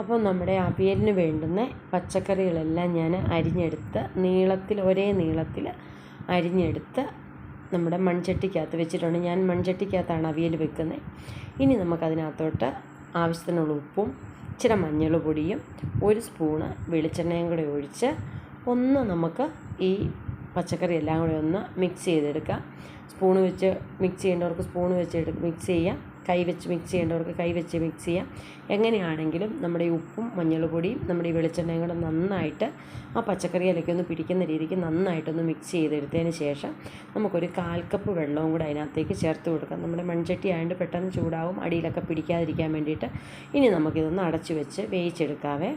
അപ്പോൾ നമ്മുടെ അവിയലിന് വേണ്ടുന്ന പച്ചക്കറികളെല്ലാം ഞാൻ അരിഞ്ഞെടുത്ത് ഒരേ നീളത്തിൽ അരിഞ്ഞെടുത്ത് നമ്മുടെ മൺചട്ടിക്കകത്ത് വെച്ചിട്ടുണ്ട്. ഞാൻ മൺചട്ടിക്കകത്താണ് അവിയൽ വെക്കുന്നത്. ഇനി നമുക്കതിനകത്തോട്ട് ആവശ്യത്തിനുള്ള ഉപ്പും ഇച്ചിരി മഞ്ഞൾ പൊടിയും 1 സ്പൂണ് വെളിച്ചെണ്ണയും കൂടെ ഒഴിച്ച് നമുക്ക് ഈ പച്ചക്കറി എല്ലാം കൂടെ ഒന്ന് മിക്സ് ചെയ്തെടുക്കാം. സ്പൂണ് വെച്ച് മിക്സ് ചെയ്യേണ്ടവർക്ക് സ്പൂണ് വെച്ച് മിക്സ് ചെയ്യാം, കൈ വെച്ച് മിക്സ് ചെയ്യേണ്ടവർക്ക് കൈ വെച്ച് മിക്സ് ചെയ്യാം. എങ്ങനെയാണെങ്കിലും നമ്മുടെ ഈ ഉപ്പും മഞ്ഞൾപ്പൊടിയും നമ്മുടെ ഈ വെളിച്ചെണ്ണയും കൂടെ നന്നായിട്ട് ആ പച്ചക്കറിയിലൊക്കെ ഒന്ന് പിടിക്കുന്ന രീതിക്ക് നന്നായിട്ടൊന്ന് മിക്സ് ചെയ്തെടുത്തതിന് ശേഷം നമുക്കൊരു 1/4 കപ്പ് വെള്ളവും കൂടെ അതിനകത്തേക്ക് ചേർത്ത് കൊടുക്കാം. നമ്മുടെ മൺചട്ടി ആയതുകൊണ്ട് പെട്ടെന്ന് ചൂടാവും, അടിയിലൊക്കെ പിടിക്കാതിരിക്കാൻ വേണ്ടിയിട്ട്. ഇനി നമുക്കിതൊന്ന് അടച്ചു വെച്ച് വേവിച്ചെടുക്കാവേ.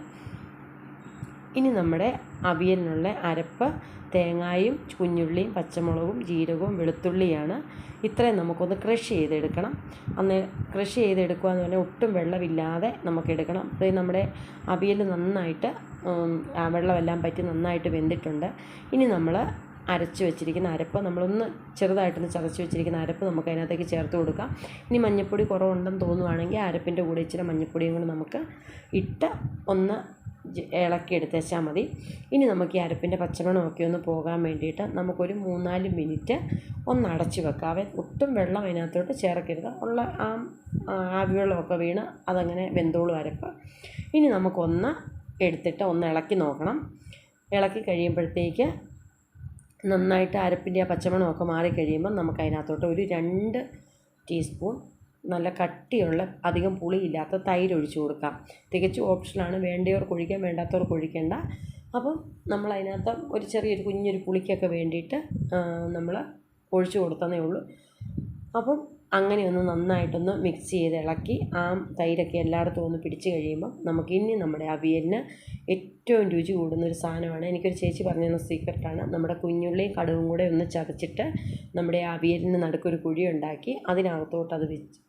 ഇനി നമ്മുടെ അവിയലിനുള്ള അരപ്പ് തേങ്ങയും കുഞ്ഞുള്ളിയും പച്ചമുളകും ജീരകവും വെളുത്തുള്ളിയാണ്. ഇത്രയും നമുക്കൊന്ന് ക്രഷ് ചെയ്തെടുക്കണം. ക്രഷ് ചെയ്തെടുക്കുക എന്ന് പറഞ്ഞാൽ ഒട്ടും വെള്ളമില്ലാതെ നമുക്കെടുക്കണം. അപ്പോൾ നമ്മുടെ അവിയൽ നന്നായിട്ട് വെള്ളമെല്ലാം പറ്റി നന്നായിട്ട് വെന്തിട്ടുണ്ട്. ഇനി നമ്മൾ അരച്ച് വെച്ചിരിക്കുന്ന അരപ്പ് നമ്മളൊന്ന് ചെറുതായിട്ടൊന്ന് ചതച്ച് വെച്ചിരിക്കുന്ന അരപ്പ് നമുക്ക് അതിനകത്തേക്ക് ചേർത്ത് കൊടുക്കാം. ഇനി മഞ്ഞൾപ്പൊടി കുറവുണ്ടെന്ന് തോന്നുവാണെങ്കിൽ അരപ്പിൻ്റെ കൂടെ ഇച്ചിരി മഞ്ഞൾപ്പൊടിയും കൂടെ നമുക്ക് ഇട്ട് ഒന്ന് ഇളക്കി എടുത്തേച്ചാൽ മതി. ഇനി നമുക്ക് ഈ അരപ്പിൻ്റെ പച്ചമണമൊക്കെ ഒന്ന് പോകാൻ വേണ്ടിയിട്ട് നമുക്കൊരു 3-4 മിനിറ്റ് ഒന്ന് അടച്ച് വെക്കാവേ. ഒട്ടും വെള്ളം അതിനകത്തോട്ട് ചേർക്കരുത്. ഉള്ള ആവിവെള്ളമൊക്കെ വീണ് അതങ്ങനെ വെന്തോളും അരപ്പ്. ഇനി നമുക്കൊന്ന് എടുത്തിട്ട് ഒന്ന് ഇളക്കി നോക്കണം. ഇളക്കി കഴിയുമ്പോഴത്തേക്ക് നന്നായിട്ട് അരപ്പിൻ്റെ ആ പച്ചമണമൊക്കെ മാറിക്കഴിയുമ്പം നമുക്ക് അതിനകത്തോട്ട് ഒരു 2 ടീസ്പൂൺ നല്ല കട്ടിയുള്ള അധികം പുളിയില്ലാത്ത തൈര് ഒഴിച്ച് കൊടുക്കാം. തികച്ചും ഓപ്ഷനാണ്, വേണ്ടവർക്ക് ഒഴിക്കാം, വേണ്ടാത്തവർക്ക് ഒഴിക്കേണ്ട. അപ്പം നമ്മൾ അതിനകത്ത് ഒരു ചെറിയൊരു കുഞ്ഞൊരു പുളിക്കൊക്കെ വേണ്ടിയിട്ട് നമ്മൾ ഒഴിച്ച് കൊടുത്തതേ ഉള്ളൂ. അപ്പം അങ്ങനെയൊന്ന് നന്നായിട്ടൊന്ന് മിക്സ് ചെയ്ത് ഇളക്കി ആ തൈരൊക്കെ എല്ലായിടത്തും ഒന്ന് പിടിച്ച് കഴിയുമ്പം നമുക്ക് ഇനി നമ്മുടെ അവിയലിന് ഏറ്റവും രുചി കൂടുന്നൊരു സാധനമാണ്. എനിക്കൊരു ചേച്ചി പറഞ്ഞു തന്ന സീക്രട്ടാണ്. നമ്മുടെ കുഞ്ഞുള്ളിയും കടുകും കൂടെ ഒന്ന് ചതച്ചിട്ട് നമ്മുടെ അവിയലിന് നടുക്കൊരു കുഴി ഉണ്ടാക്കി അതിനകത്തോട്ട് അത്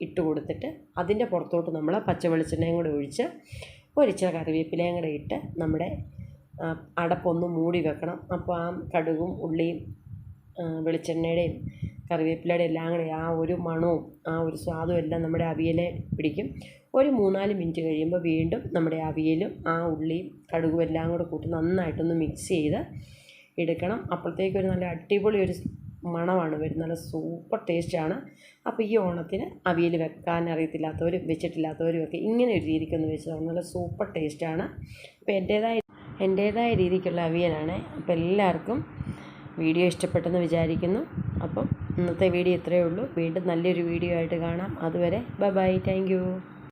ഇട്ട് കൊടുത്തിട്ട് അതിൻ്റെ പുറത്തോട്ട് നമ്മൾ പച്ച വെളിച്ചെണ്ണയും കൂടെ ഒഴിച്ച് ഒരിച്ചിരി കറിവേപ്പിലയും കൂടെ ഇട്ട് നമ്മുടെ അടപ്പൊന്ന് മൂടി വെക്കണം. അപ്പോൾ ആ കടുകും ഉള്ളിയും വെളിച്ചെണ്ണയുടെയും കറിവേപ്പിലയുടെ എല്ലാം കൂടെ ആ ഒരു മണവും ആ ഒരു സ്വാദും എല്ലാം നമ്മുടെ അവിയലെ പിടിക്കും. ഒരു 3-4 മിനിറ്റ് കഴിയുമ്പോൾ വീണ്ടും നമ്മുടെ അവിയലും ആ ഉള്ളിയും കടുകും എല്ലാം കൂടെ കൂട്ടി നന്നായിട്ടൊന്ന് മിക്സ് ചെയ്ത് എടുക്കണം. അപ്പോഴത്തേക്കൊരു നല്ല അടിപൊളി ഒരു മണമാണ് വരുന്നത്, നല്ല സൂപ്പർ ടേസ്റ്റാണ്. അപ്പോൾ ഈ ഓണത്തിന് അവിയൽ വെക്കാൻ അറിയത്തില്ലാത്തവരും വെച്ചിട്ടില്ലാത്തവരും ഒക്കെ ഇങ്ങനെ ഒരു രീതിക്കൊന്ന് വെച്ചതാണ്, നല്ല സൂപ്പർ ടേസ്റ്റാണ്. അപ്പോൾ എൻ്റേതായ രീതിക്കുള്ള അവിയലാണ്. അപ്പോൾ എല്ലാവർക്കും വീഡിയോ ഇഷ്ടപ്പെട്ടെന്ന് വിചാരിക്കുന്നു. അപ്പം ഇന്നത്തെ വീഡിയോ ഇത്രയേ ഉള്ളൂ. വീണ്ടും നല്ലൊരു വീഡിയോ ആയിട്ട് കാണാം. അതുവരെ ബൈ, താങ്ക് യു.